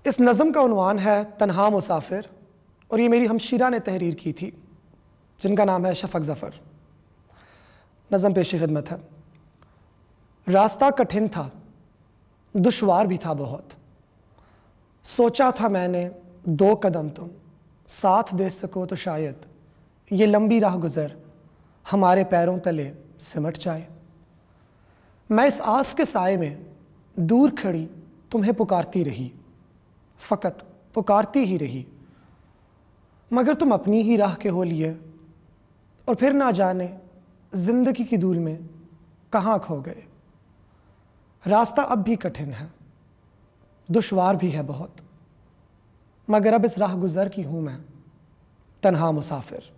इस नज़म का उन्वान है तन्हा मुसाफिर, और ये मेरी हमशीरा ने तहरीर की थी जिनका नाम है शफ़क़ ज़फ़र। नज़म पेशी खिदमत है। रास्ता कठिन था, दुश्वार भी था बहुत, सोचा था मैंने 2 कदम तुम साथ दे सको तो शायद ये लंबी राह गुज़र हमारे पैरों तले सिमट जाए। मैं इस आस के साए में दूर खड़ी तुम्हें पुकारती रही, फ़कत पुकारती ही रही, मगर तुम अपनी ही राह के हो लिए और फिर ना जाने ज़िंदगी की धूल में कहाँ खो गए। रास्ता अब भी कठिन है, दुश्वार भी है बहुत, मगर अब इस राह गुज़र की हूँ मैं तन्हा मुसाफिर।